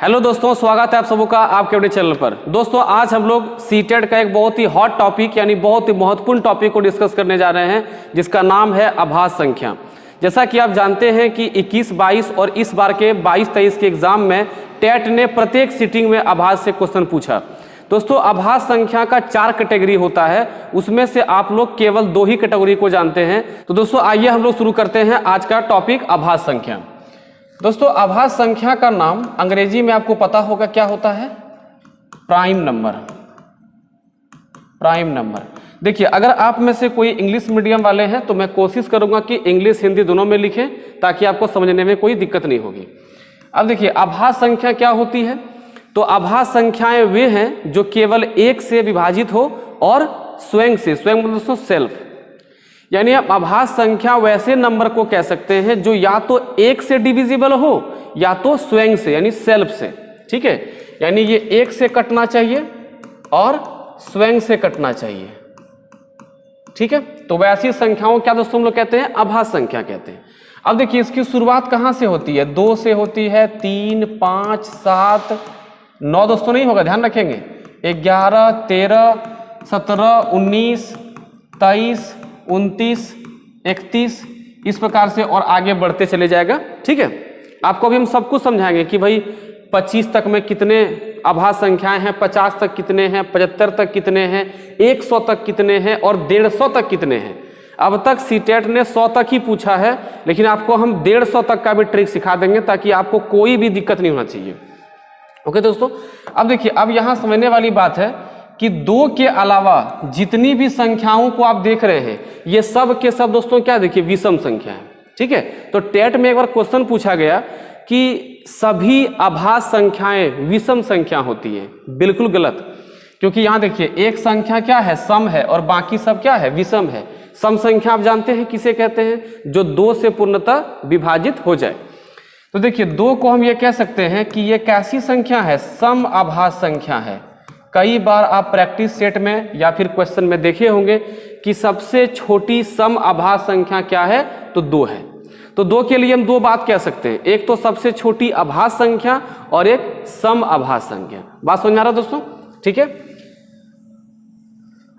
Hello दोस्तों, स्वागत है आप सबों का आपके अपने चैनल पर। दोस्तों आज हम लोग सीटेट का एक बहुत ही हॉट टॉपिक यानी बहुत ही महत्वपूर्ण टॉपिक को डिस्कस करने जा रहे हैं, जिसका नाम है आभास संख्या। जैसा कि आप जानते हैं कि 21-22 और इस बार के 22-23 के एग्जाम में टेट ने प्रत्येक सिटिंग में आभास से क्वेश्चन पूछा। दोस्तों आभास संख्या का 4 कैटेगरी होता है, उसमें से आप लोग केवल 2 ही कैटेगरी को जानते हैं। तो दोस्तों आइए हम लोग शुरू करते हैं आज का टॉपिक आभास संख्या। दोस्तों आभास संख्या का नाम अंग्रेजी में आपको पता होगा क्या होता है? Prime number. Prime number. देखिए अगर आप में से कोई इंग्लिश मीडियम वाले हैं तो मैं कोशिश करूंगा कि इंग्लिश हिंदी दोनों में लिखें ताकि आपको समझने में कोई दिक्कत नहीं होगी। अब देखिए आभास संख्या क्या होती है? तो आभास संख्याएं वे हैं जो केवल 1 से विभाजित हो और स्वयं से, स्वयं मतलब दोस्तों सेल्फ, यानी आप आभास संख्या वैसे नंबर को कह सकते हैं जो या तो 1 से डिविजिबल हो या तो स्वयं से यानी सेल्फ से। ठीक है, यानी ये 1 से कटना चाहिए और स्वयं से कटना चाहिए। ठीक है, तो वैसी संख्याओं क्या दोस्तों हम लोग कहते हैं? आभास संख्या कहते हैं। अब देखिए इसकी शुरुआत कहां से होती है? 2 से होती है, 3, 5, 7, 9 दोस्तों नहीं होगा, ध्यान रखेंगे। 11, 13, 17, 19, 23, 29, 31 इस प्रकार से और आगे बढ़ते चले जाएगा। ठीक है, आपको अभी हम सब कुछ समझाएंगे कि भाई 25 तक में कितने आभास संख्याएं हैं, 50 तक कितने हैं, 75 तक कितने हैं, 100 तक कितने हैं और 150 तक कितने हैं। अब तक सीटेट ने 100 तक ही पूछा है, लेकिन आपको हम 150 तक का भी ट्रिक सिखा देंगे ताकि आपको कोई भी दिक्कत नहीं होना चाहिए। ओके दोस्तों, अब देखिए अब यहां समझने वाली बात है कि 2 के अलावा जितनी भी संख्याओं को आप देख रहे हैं ये सब के सब दोस्तों क्या देखिए विषम संख्या है। ठीक है, तो टेट में एक बार क्वेश्चन पूछा गया कि सभी आभास संख्याएं विषम संख्या होती है। बिल्कुल गलत, क्योंकि यहां देखिए एक संख्या क्या है? सम है और बाकी सब क्या है? विषम है। सम संख्या आप जानते हैं किसे कहते हैं? जो 2 से पूर्णतः विभाजित हो जाए। तो देखिए 2 को हम ये कह सकते हैं कि ये कैसी संख्या है? सम आभास संख्या है। कई बार आप प्रैक्टिस सेट में या फिर क्वेश्चन में देखे होंगे कि सबसे छोटी सम आभास संख्या क्या है? तो 2 है। तो 2 के लिए हम 2 बात कह सकते हैं, एक तो सबसे छोटी आभास संख्या और एक सम आभास संख्या। बात समझ आ रहा दोस्तों? ठीक है,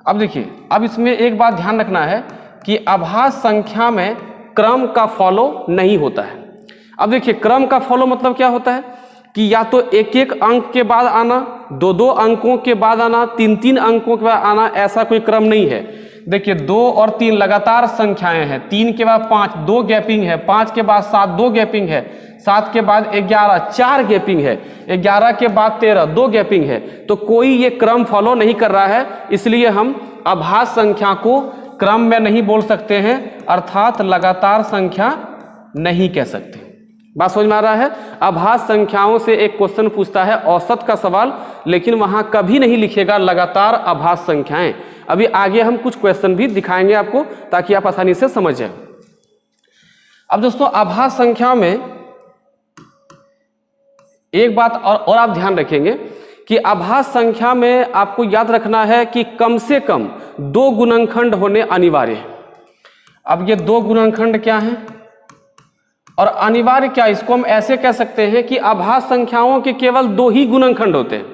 अब देखिए अब इसमें एक बात ध्यान रखना है कि आभास संख्या में क्रम का फॉलो नहीं होता है। अब देखिए क्रम का फॉलो मतलब क्या होता है कि या तो 1-1 अंक के बाद आना, 2-2 अंकों के बाद आना, 3-3 अंकों के बाद आना, ऐसा कोई क्रम नहीं है। देखिए 2 और 3 लगातार संख्याएं हैं, 3 के बाद 5 2 गैपिंग है, 5 के बाद 7 2 गैपिंग है, 7 के बाद 11 4 गैपिंग है, 11 के बाद 13 2 गैपिंग है। तो कोई ये क्रम फॉलो नहीं कर रहा है, इसलिए हम आभास संख्या को क्रम में नहीं बोल सकते हैं, अर्थात लगातार संख्या नहीं कह सकते। बात समझ में आ रहा है? आभास संख्याओं से एक क्वेश्चन पूछता है औसत का सवाल, लेकिन वहां कभी नहीं लिखेगा लगातार आभास संख्याएं। अभी आगे हम कुछ क्वेश्चन भी दिखाएंगे आपको ताकि आप आसानी से समझ जाए। अब दोस्तों आभास संख्या में एक बात और आप ध्यान रखेंगे कि आभास संख्या में आपको याद रखना है कि कम से कम 2 गुणनखंड होने अनिवार्य है। अब ये 2 गुणनखंड क्या है और अनिवार्य क्या? इसको हम ऐसे कह सकते हैं कि आभास संख्याओं के केवल 2 ही गुणनखंड होते हैं,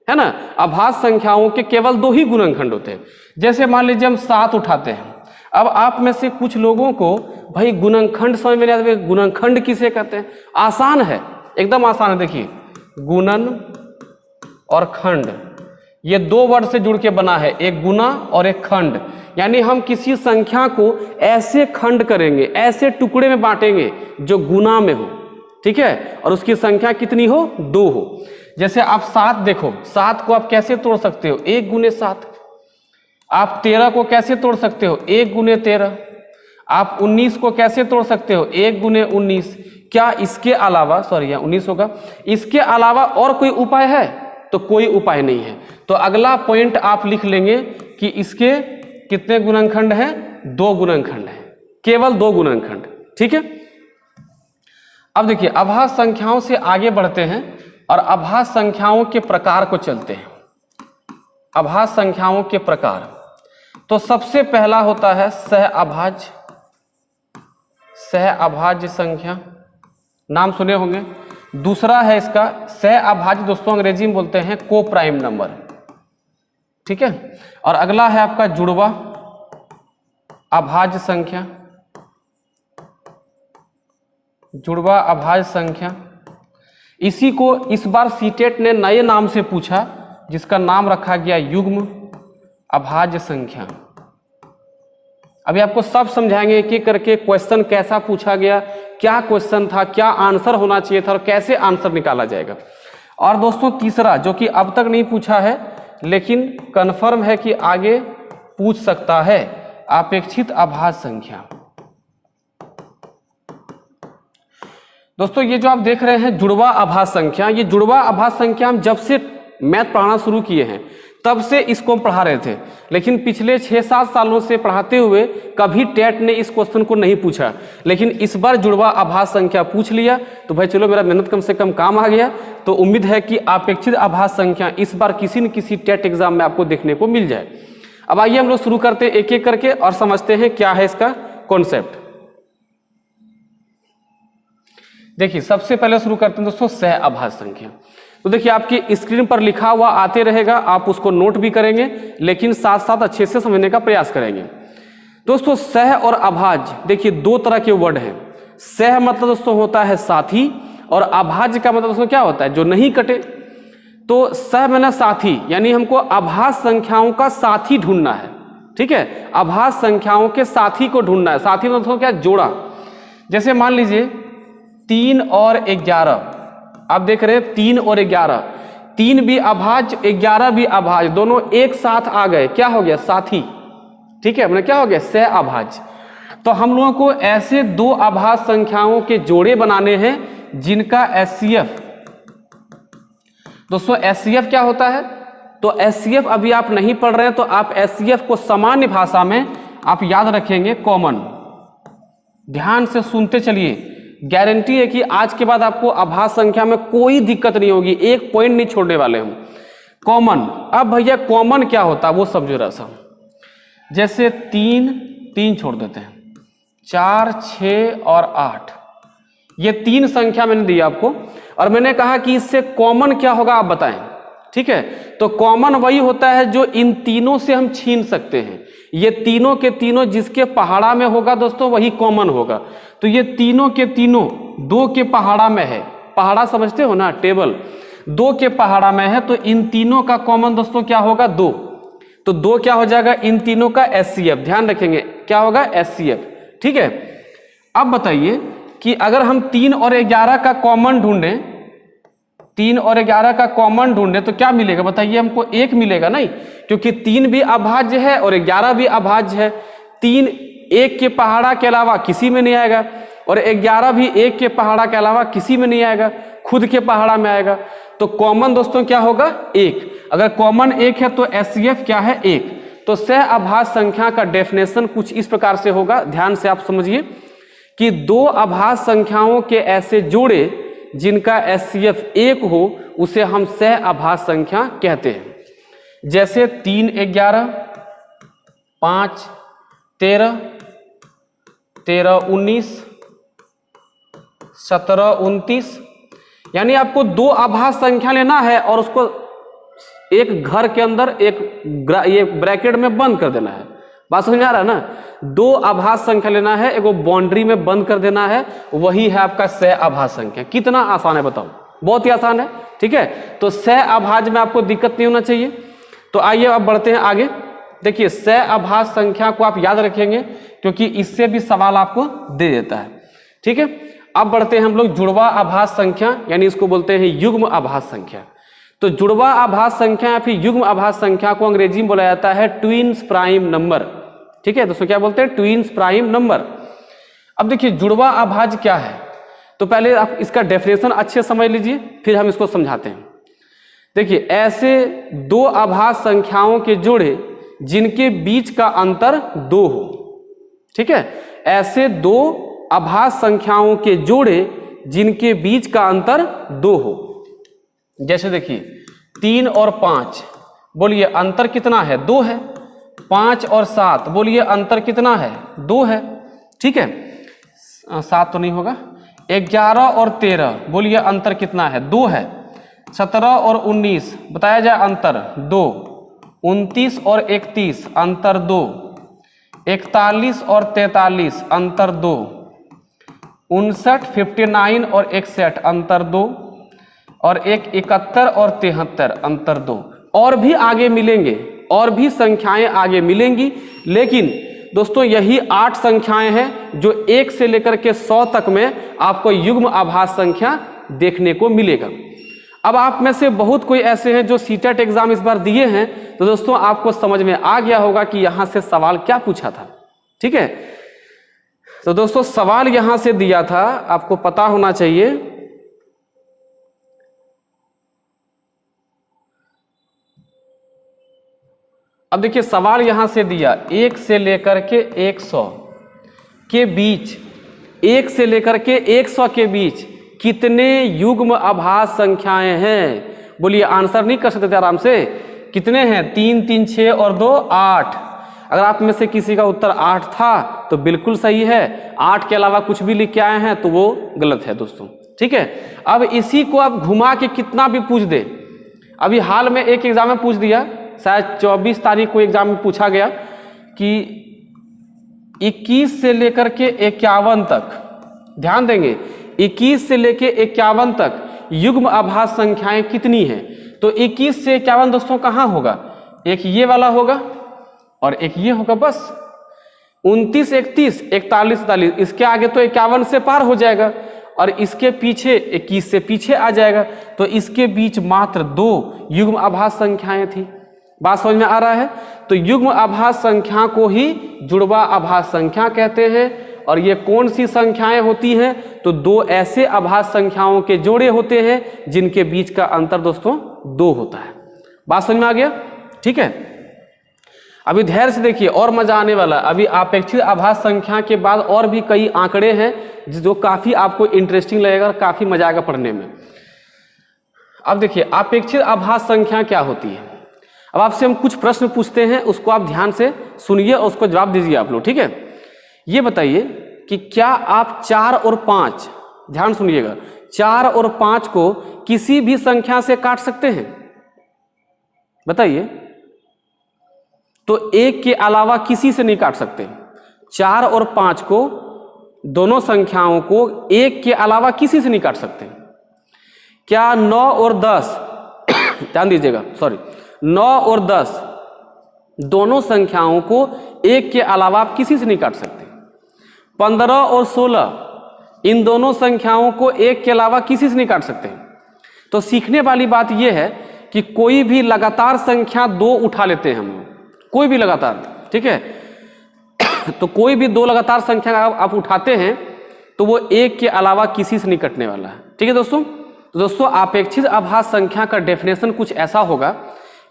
है ना? आभास संख्याओं के केवल 2 ही गुणनखंड होते हैं। जैसे मान लीजिए हम 7 उठाते हैं। अब आप में से कुछ लोगों को भाई गुणनखंड समझ में नहीं आता, गुणनखंड किसे कहते हैं? आसान है, एकदम आसान है। देखिए गुणन और खंड ये 2 वर्ड से जुड़ के बना है, एक गुना और एक खंड। यानी हम किसी संख्या को ऐसे खंड करेंगे, ऐसे टुकड़े में बांटेंगे जो गुना में हो। ठीक है, और उसकी संख्या कितनी हो? 2 हो। जैसे आप 7 देखो, 7 को आप कैसे तोड़ सकते हो? 1 गुने 7। आप 13 को कैसे तोड़ सकते हो? 1 गुने 13। आप 19 को कैसे तोड़ सकते हो? 1 गुने 19। क्या इसके अलावा, सॉरी यहाँ 19 होगा, इसके अलावा और कोई उपाय है? तो कोई उपाय नहीं है। तो अगला पॉइंट आप लिख लेंगे कि इसके कितने गुणनखंड हैं? 2 गुणनखंड हैं, केवल 2 गुणनखंड। ठीक है, अब देखिए आभास संख्याओं से आगे बढ़ते हैं और आभास संख्याओं के प्रकार को चलते हैं। आभास संख्याओं के प्रकार, तो सबसे पहला होता है सह अभाज्य संख्या। नाम सुने होंगे, दूसरा है इसका सह अभाज्य, दोस्तों अंग्रेजी में बोलते हैं को प्राइम नंबर, ठीक है। और अगला है आपका जुड़वा अभाज्य संख्या, जुड़वा अभाज्य संख्या। इसी को इस बार सीटेट ने नए नाम से पूछा, जिसका नाम रखा गया युग्म अभाज्य संख्या। अभी आपको सब समझाएंगे एक एक करके, क्वेश्चन कैसा पूछा गया, क्या क्वेश्चन था, क्या आंसर होना चाहिए था और कैसे आंसर निकाला जाएगा। और दोस्तों तीसरा जो कि अब तक नहीं पूछा है लेकिन कंफर्म है कि आगे पूछ सकता है, अपेक्षित अभाज्य संख्या। दोस्तों ये जो आप देख रहे हैं जुड़वा अभाज्य संख्या, ये जुड़वा अभाज्य संख्या हम जब से मैथ पढ़ाना शुरू किए हैं तब से इसको हम पढ़ा रहे थे, लेकिन पिछले 6-7 सालों से पढ़ाते हुए कभी टेट ने इस क्वेश्चन को नहीं पूछा। लेकिन इस बार जुड़वा अभाज्य संख्या पूछ लिया तो भाई चलो मेरा मेहनत कम से कम काम आ गया। तो उम्मीद है कि अपेक्षित अभाज्य संख्या इस बार किसी न किसी टेट एग्जाम में आपको देखने को मिल जाए। अब आइए हम लोग शुरू करते हैं एक एक करके और समझते हैं क्या है इसका कॉन्सेप्ट। देखिए सबसे पहले शुरू करते हैं दोस्तों सह अभाज्य संख्या। तो देखिए आपकी स्क्रीन पर लिखा हुआ आते रहेगा, आप उसको नोट भी करेंगे लेकिन साथ साथ अच्छे से समझने का प्रयास करेंगे। दोस्तों सह और अभाज्य, देखिए दो तरह के वर्ड हैं। सह मतलब दोस्तों होता है साथी और अभाज्य का मतलब दोस्तों क्या होता है, जो नहीं कटे। तो सह माने साथी, यानी हमको अभाज्य संख्याओं का साथी ढूंढना है, ठीक है। अभाज्य संख्याओं के साथी को ढूंढना है। साथी मतलब दोस्तों क्या, जोड़ा। जैसे मान लीजिए 3 और 11, आप देख रहे हैं 3 और 11, 3 भी अभाज्य 11 भी अभाज्य, दोनों एक साथ आ गए, क्या हो गया, साथी, ठीक है। मतलब क्या हो गया, सह अभाज्य। तो हम लोगों को ऐसे दो अभाज्य संख्याओं के जोड़े बनाने हैं जिनका एचसीएफ, दोस्तों एचसीएफ क्या होता है, तो एचसीएफ अभी आप नहीं पढ़ रहे हैं तो आप एचसीएफ को सामान्य भाषा में आप याद रखेंगे कॉमन। ध्यान से सुनते चलिए, गारंटी है कि आज के बाद आपको अभाज्य संख्या में कोई दिक्कत नहीं होगी, एक पॉइंट नहीं छोड़ने वाले हम। कॉमन, अब भैया कॉमन क्या होता है वो समझो जरा सा। जैसे 3 छोड़ देते हैं, 4, 6 और 8, ये 3 संख्या मैंने दी आपको और मैंने कहा कि इससे कॉमन क्या होगा आप बताएं, ठीक है। तो कॉमन वही होता है जो इन तीनों से हम छीन सकते हैं। ये तीनों के तीनों जिसके पहाड़ा में होगा दोस्तों वही कॉमन होगा। तो ये तीनों के तीनों 2 के पहाड़ा में है, पहाड़ा समझते हो ना, टेबल 2 के पहाड़ा में है, तो इन तीनों का कॉमन दोस्तों क्या होगा, 2। तो 2 क्या हो जाएगा, इन तीनों का एचसीएफ, ध्यान रखेंगे क्या होगा, एचसीएफ, ठीक है। अब बताइए कि अगर हम 3 और 11 का कॉमन ढूंढें, 3 और 11 का कॉमन ढूंढे तो क्या मिलेगा बताइए, हमको 1 मिलेगा नहीं, क्योंकि 3 भी अभाज्य है और 11 भी अभाज्य है। 3 1 के पहाड़ा के अलावा किसी में नहीं आएगा और 11 भी 1 के पहाड़ा के अलावा किसी में नहीं आएगा, खुद के पहाड़ा में आएगा। तो कॉमन दोस्तों क्या होगा, 1। अगर कॉमन 1 है तो एचसीएफ क्या है, 1। तो सह अभाज्य संख्या का डेफिनेशन कुछ इस प्रकार से होगा, ध्यान से आप समझिए कि 2 अभाज्य संख्याओं के ऐसे जोड़े जिनका एचसीएफ 1 हो उसे हम सह अभाज्य संख्या कहते हैं। जैसे 3 11, 5 13, 13 19, 17 29, यानी आपको 2 अभाज्य संख्या लेना है और उसको एक घर के अंदर ये ब्रैकेट में बंद कर देना है। बात समझ आ रहा है ना, 2 अभाज्य संख्या लेना है, एक बाउंड्री में बंद कर देना है, वही है आपका सह अभाज्य संख्या। कितना आसान है बताओ, बहुत ही आसान है, ठीक है। तो सह अभाज्य में आपको दिक्कत नहीं होना चाहिए। तो आइए अब बढ़ते हैं आगे। देखिए सह अभाज्य संख्या को आप याद रखेंगे क्योंकि इससे भी सवाल आपको दे देता है, ठीक है। अब बढ़ते हैं हम लोग जुड़वा अभाज्य संख्या, यानी इसको बोलते हैं युग्म अभाज्य संख्या। तो जुड़वा अभाज्य संख्या या फिर युग्म अभाज्य संख्या को अंग्रेजी में बोला जाता है ट्विन्स प्राइम नंबर, ठीक है दोस्तों, क्या बोलते हैं, ट्विन्स प्राइम नंबर। अब देखिए जुड़वा अभाज्य क्या है, तो पहले आप इसका डेफिनेशन अच्छे समझ लीजिए फिर हम इसको समझाते हैं। देखिए ऐसे 2 अभाज्य संख्याओं के जोड़े जिनके बीच का अंतर 2 हो, ठीक है। ऐसे 2 अभाज्य संख्याओं के जोड़े जिनके बीच का अंतर 2 हो। जैसे देखिए 3 और 5, बोलिए अंतर कितना है, 2 है। 5 और 7, बोलिए अंतर कितना है, 2 है, ठीक है। 7 तो नहीं होगा, 11 और 13, बोलिए अंतर कितना है? 2 है। 17 और 19 बताया जाए अंतर 2। 29 और 31 अंतर 2। 41 और 43 अंतर 2। 59, 59 और 61 अंतर 2। और एक 71 और 73 अंतर 2। और भी आगे मिलेंगे, और भी संख्याएं आगे मिलेंगी, लेकिन दोस्तों यही 8 संख्याएं हैं जो 1 से लेकर के 100 तक में आपको युग्म आभास संख्या देखने को मिलेगा। अब आप में से बहुत कोई ऐसे हैं जो सीटेट एग्जाम इस बार दिए हैं, तो दोस्तों आपको समझ में आ गया होगा कि यहां से सवाल क्या पूछा था। ठीक है, तो दोस्तों सवाल यहां से दिया था, आपको पता होना चाहिए। अब देखिए सवाल यहां से दिया 1 से लेकर के 100 के बीच, 1 से लेकर के 100 के बीच कितने युग्म आभास संख्याएं हैं? बोलिए, आंसर नहीं कर सकते थे आराम से? कितने हैं? 3 3 6 और 2 8। अगर आप में से किसी का उत्तर 8 था तो बिल्कुल सही है, 8 के अलावा कुछ भी लिख के आए हैं तो वो गलत है दोस्तों। ठीक है, अब इसी को आप घुमा के कितना भी पूछ दे। अभी हाल में एक एग्जाम में पूछ दिया, शायद 24 तारीख को एग्जाम में पूछा गया कि 21 से लेकर के 51 तक, ध्यान देंगे 21 से लेके 51 तक युग्म आभास संख्याएं कितनी हैं? तो 21 से 51 दोस्तों कहाँ होगा? एक ये वाला होगा और एक ये होगा, बस 29, 31, 41, 43, इसके आगे तो 51 से पार हो जाएगा और इसके पीछे 21 से पीछे आ जाएगा, तो इसके बीच मात्र 2 युग्म आभास संख्याएं थी। बात समझ में आ रहा है? तो युग्म आभास संख्या को ही जुड़वा आभास संख्या कहते हैं। और ये कौन सी संख्याएं होती हैं? तो 2 ऐसे आभास संख्याओं के जोड़े होते हैं जिनके बीच का अंतर दोस्तों 2 होता है। बात समझ में आ गया? ठीक है, अभी धैर्य से देखिए और मजा आने वाला। अभी अपेक्षित आभास संख्या के बाद और भी कई आंकड़े हैं जो काफी आपको इंटरेस्टिंग लगेगा और काफी मजा आएगा पढ़ने में। अब देखिए अपेक्षित आभास संख्या क्या होती है। अब आपसे हम कुछ प्रश्न पूछते हैं, उसको आप ध्यान से सुनिए और उसको जवाब दीजिए आप लोग। ठीक है, ये बताइए कि क्या आप 4 और 5, ध्यान सुनिएगा, 4 और 5 को किसी भी संख्या से काट सकते हैं? बताइए। तो 1 के अलावा किसी से नहीं काट सकते। 4 और 5 को, दोनों संख्याओं को 1 के अलावा किसी से नहीं काट सकते। क्या 9 और 10 ध्यान दीजिएगा, सॉरी, 9 और 10 दोनों संख्याओं को 1 के अलावा आप किसी से नहीं काट सकते। 15 और 16 इन दोनों संख्याओं को 1 के अलावा किसी से नहीं काट सकते। तो सीखने वाली बात यह है कि कोई भी लगातार संख्या 2 उठा लेते हैं हम लोग, कोई भी लगातार, ठीक है तो कोई भी 2 लगातार संख्या आप उठाते हैं तो वो 1 के अलावा किसी से नहीं कटने वाला है। ठीक है दोस्तों, तो दोस्तों अपेक्षित आभास संख्या का डेफिनेशन कुछ ऐसा होगा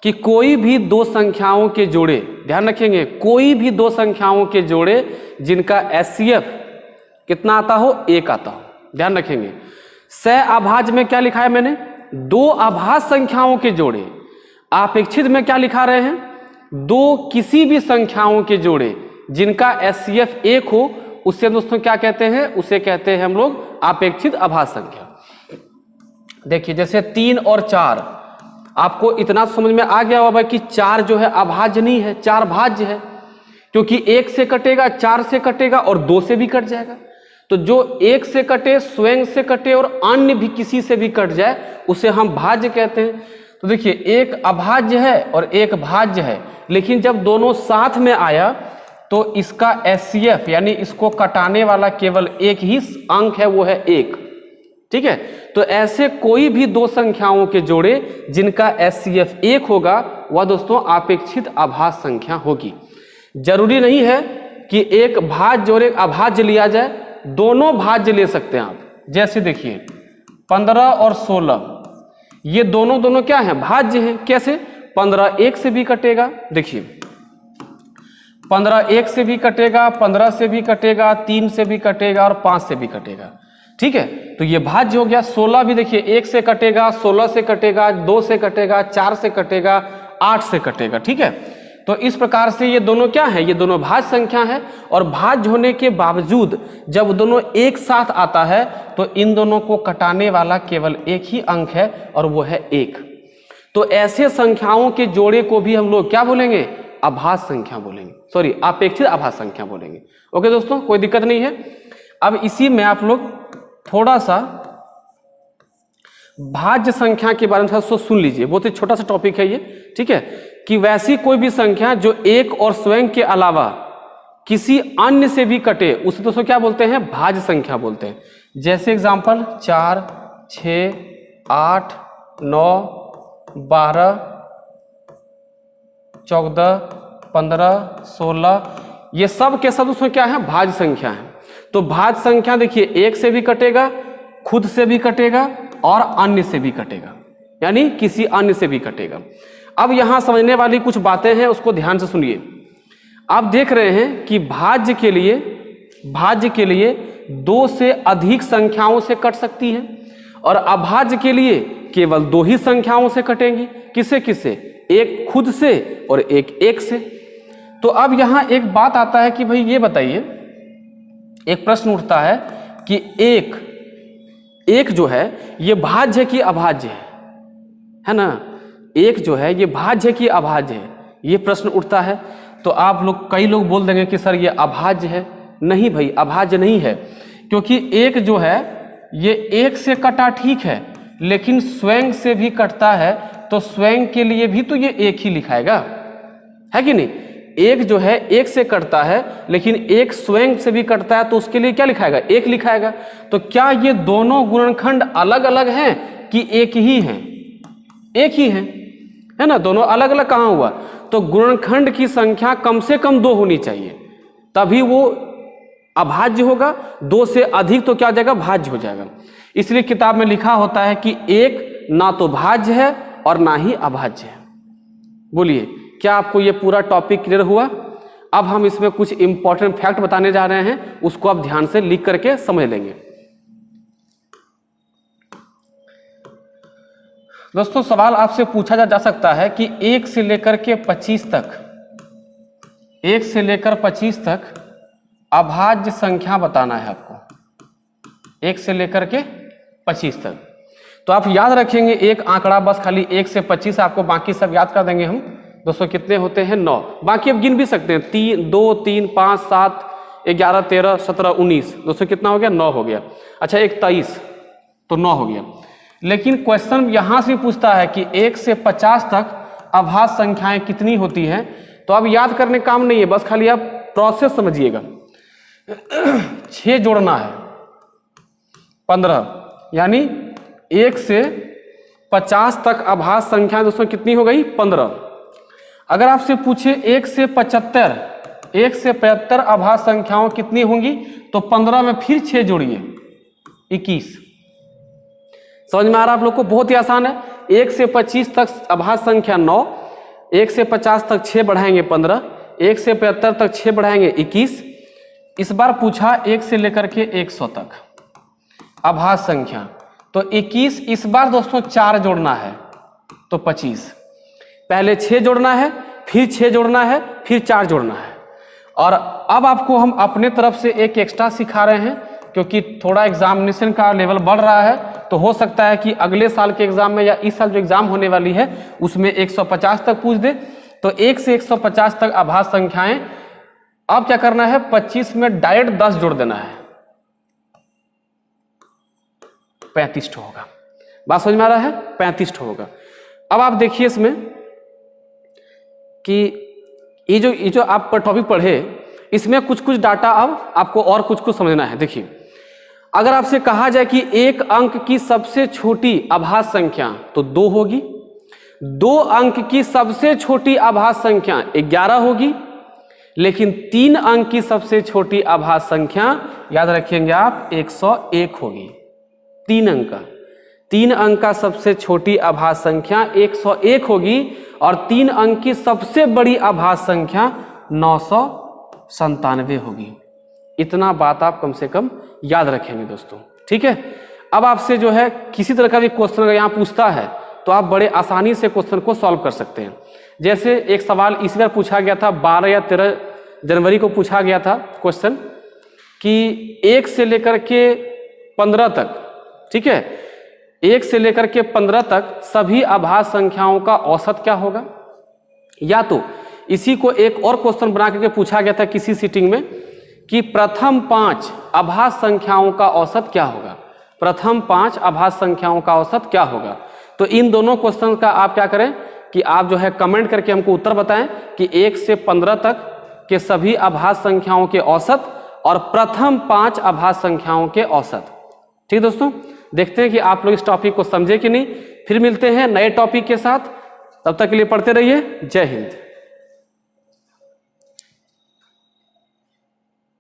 कि कोई भी 2 संख्याओं के जोड़े, ध्यान रखेंगे, कोई भी 2 संख्याओं के जोड़े जिनका HCF कितना आता हो? 1 आता हो। ध्यान रखेंगे, सह आभाज्य में क्या लिखा है मैंने? 2 आभास संख्याओं के जोड़े। अपेक्षित में क्या लिखा रहे हैं? 2 किसी भी संख्याओं के जोड़े जिनका HCF 1 हो, उससे दोस्तों क्या कहते हैं? उसे कहते हैं हम लोग अपेक्षित आभास संख्या। देखिए जैसे 3 और 4, आपको इतना समझ में आ गया होगा कि 4 जो है अभाज्य नहीं है, 4 भाज्य है, क्योंकि 1 से कटेगा, 4 से कटेगा और 2 से भी कट जाएगा। तो जो 1 से कटे, स्वयं से कटे और अन्य भी किसी से भी कट जाए उसे हम भाज्य कहते हैं। तो देखिए एक अभाज्य है और एक भाज्य है, लेकिन जब दोनों साथ में आया तो इसका HCF यानी इसको कटाने वाला केवल एक ही अंक है, वो है 1। ठीक है, तो ऐसे कोई भी 2 संख्याओं के जोड़े जिनका HCF 1 होगा वह दोस्तों अपेक्षित आभास संख्या होगी। जरूरी नहीं है कि एक भाज्य और एक अभाज्य लिया जाए, दोनों भाज्य ले सकते हैं आप। जैसे देखिए 15 और 16 ये दोनों क्या है? भाज्य हैं। कैसे? 15 1 से भी कटेगा, देखिए 15 1 से भी कटेगा, 15 से भी कटेगा, 3 से भी कटेगा और 5 से भी कटेगा। ठीक है, तो ये भाज्य हो गया। 16 भी देखिए 1 से कटेगा, 16 से कटेगा, 2 से कटेगा, 4 से कटेगा, 8 से कटेगा। ठीक है, तो इस प्रकार से ये दोनों क्या है, ये दोनों भाज्य संख्या है, और भाज्य होने के बावजूद जब दोनों एक साथ आता है तो इन दोनों को कटाने वाला केवल एक ही अंक है और वो है 1। तो ऐसे संख्याओं के जोड़े को भी हम लोग क्या बोलेंगे, अभाज्य संख्या बोलेंगे, सॉरी अपेक्षित अभाज्य संख्या बोलेंगे। ओके दोस्तों, कोई दिक्कत नहीं है। अब इसी में आप लोग थोड़ा सा भाज्य संख्या के बारे में सुन लीजिए, बहुत ही छोटा सा टॉपिक है ये, ठीक है, कि वैसी कोई भी संख्या जो एक और स्वयं के अलावा किसी अन्य से भी कटे उसे दोस्तों क्या बोलते हैं, भाज्य संख्या बोलते हैं। जैसे एग्जांपल 4, 6, 8, 9, 12, 14, 15, 16, ये सब के सब उसमें क्या है, भाज्य संख्या है। तो भाज्य संख्या देखिए एक से भी कटेगा, खुद से भी कटेगा और अन्य से भी कटेगा, यानी किसी अन्य से भी कटेगा। अब यहां समझने वाली कुछ बातें हैं, उसको ध्यान से सुनिए। आप देख रहे हैं कि भाज्य के लिए 2 से अधिक संख्याओं से कट सकती है और अभाज्य के लिए केवल 2 ही संख्याओं से कटेंगी। किसे किसे, एक खुद से और एक से। तो अब यहां एक बात आता है कि भाई ये बताइए, एक प्रश्न उठता है कि एक जो है ये भाज्य है कि अभाज्य है ना, एक जो है ये भाज्य है कि अभाज्य है, ये प्रश्न उठता है। तो आप लोग, कई लोग बोल देंगे कि सर ये अभाज्य है। नहीं भाई, अभाज्य नहीं है, क्योंकि एक जो है ये एक से कटा ठीक है, लेकिन स्वयं से भी कटता है, तो स्वयं के लिए भी तो ये एक ही लिखाएगा, है कि नहीं। एक जो है एक से कटता है, लेकिन एक स्वयं से भी कटता है, तो उसके लिए क्या लिखाएगा, एक लिखाएगा। तो क्या ये दोनों गुणनखंड अलग अलग हैं कि एक ही हैं, एक ही है ना, दोनों अलग अलग कहाँ हुआ। तो गुणनखंड की संख्या कम से कम 2 होनी चाहिए, तभी वो अभाज्य होगा। 2 से अधिक तो क्या हो जाएगा, भाज्य हो जाएगा। इसलिए किताब में लिखा होता है कि एक ना तो भाज्य है और ना ही अभाज्य है। बोलिए, क्या आपको ये पूरा टॉपिक क्लियर हुआ। अब हम इसमें कुछ इंपॉर्टेंट फैक्ट बताने जा रहे हैं, उसको आप ध्यान से लिख करके समझ लेंगे। दोस्तों, सवाल आपसे पूछा जा सकता है कि 1 से लेकर के 25 तक, 1 से लेकर 25 तक अभाज्य संख्या बताना है आपको, 1 से लेकर के 25 तक। तो आप याद रखेंगे एक आंकड़ा, बस खाली 1 से 25, आपको बाकी सब याद कर देंगे हम। दोस्तों कितने होते हैं, 9। बाकी अब गिन भी सकते हैं, 3, 2, 3, 5, 7, 11, 13, 17, 19। दोस्तों कितना हो गया, 9 हो गया। अच्छा, एक 23, तो 9 हो गया। लेकिन क्वेश्चन यहां से पूछता है कि 1 से 50 तक अभाज्य संख्याएं कितनी होती हैं। तो अब याद करने काम नहीं है, बस खाली आप प्रोसेस समझिएगा। 6 जोड़ना है 15, यानी 1 से 50 तक अभाज्य संख्या दोस्तों कितनी हो गई, 15। अगर आपसे पूछे 1 से 75 अभाज्य संख्याओं कितनी होंगी, तो 15 में फिर 6 जोड़िए, 21। समझ में आ रहा आप लोग को, बहुत ही आसान है। 1 से 25 तक अभाज्य संख्या 9, 1 से 50 तक 6 बढ़ाएंगे 15, 1 से 75 तक 6 बढ़ाएंगे 21। इस बार पूछा 1 से लेकर के 100 तक अभाज्य संख्या, तो 21। इस बार दोस्तों 4 जोड़ना है तो 25। पहले 6 जोड़ना है, फिर 6 जोड़ना है, फिर 4 जोड़ना है। और अब आपको हम अपने तरफ से एक एक्स्ट्रा सिखा रहे हैं, क्योंकि थोड़ा एग्जामिनेशन का लेवल बढ़ रहा है। तो हो सकता है कि अगले साल के एग्जाम में या इस साल जो एग्जाम होने वाली है उसमें 150 तक पूछ दे। तो 1 से 150 तक अभाज्य संख्याएं, अब क्या करना है, 25 में डायरेक्ट 10 जोड़ देना है, 35 होगा। बात समझ में आ रहा है, 35 होगा। अब आप देखिए इसमें कि ये जो आप टॉपिक पढ़े, इसमें कुछ कुछ डाटा अब आपको और कुछ समझना है। देखिए, अगर आपसे कहा जाए कि एक अंक की सबसे छोटी अभाज्य संख्या, तो 2 होगी। 2 अंक की सबसे छोटी अभाज्य संख्या 11 होगी। लेकिन 3 अंक की सबसे छोटी अभाज्य संख्या, याद रखेंगे आप, 101 होगी। 3 अंक का सबसे छोटी अभाज्य संख्या 101 होगी, और 3 अंक की सबसे बड़ी अभाज्य संख्या 997 होगी। इतना बात आप कम से कम याद रखेंगे दोस्तों, ठीक है। अब आपसे जो है किसी तरह का भी क्वेश्चन अगर यहाँ पूछता है, तो आप बड़े आसानी से क्वेश्चन को सॉल्व कर सकते हैं। जैसे एक सवाल इस बार पूछा गया था, 12 या 13 जनवरी को पूछा गया था क्वेश्चन कि 1 से लेकर के 15 तक, ठीक है, 1 से लेकर के 15 तक सभी अभाज्य संख्याओं का औसत क्या होगा। या तो इसी को एक और क्वेश्चन बना करके पूछा गया था किसी सीटिंग में कि प्रथम 5 अभाज्य संख्याओं का औसत क्या होगा, प्रथम 5 अभाज्य संख्याओं का औसत क्या होगा। तो इन दोनों क्वेश्चन का आप क्या करें कि आप जो है कमेंट करके हमको उत्तर बताएं कि 1 से 15 तक के सभी अभाज्य संख्याओं के औसत और प्रथम 5 अभाज्य संख्याओं के औसत। ठीक दोस्तों, देखते हैं कि आप लोग इस टॉपिक को समझे कि नहीं। फिर मिलते हैं नए टॉपिक के साथ, तब तक के लिए पढ़ते रहिए। जय हिंद।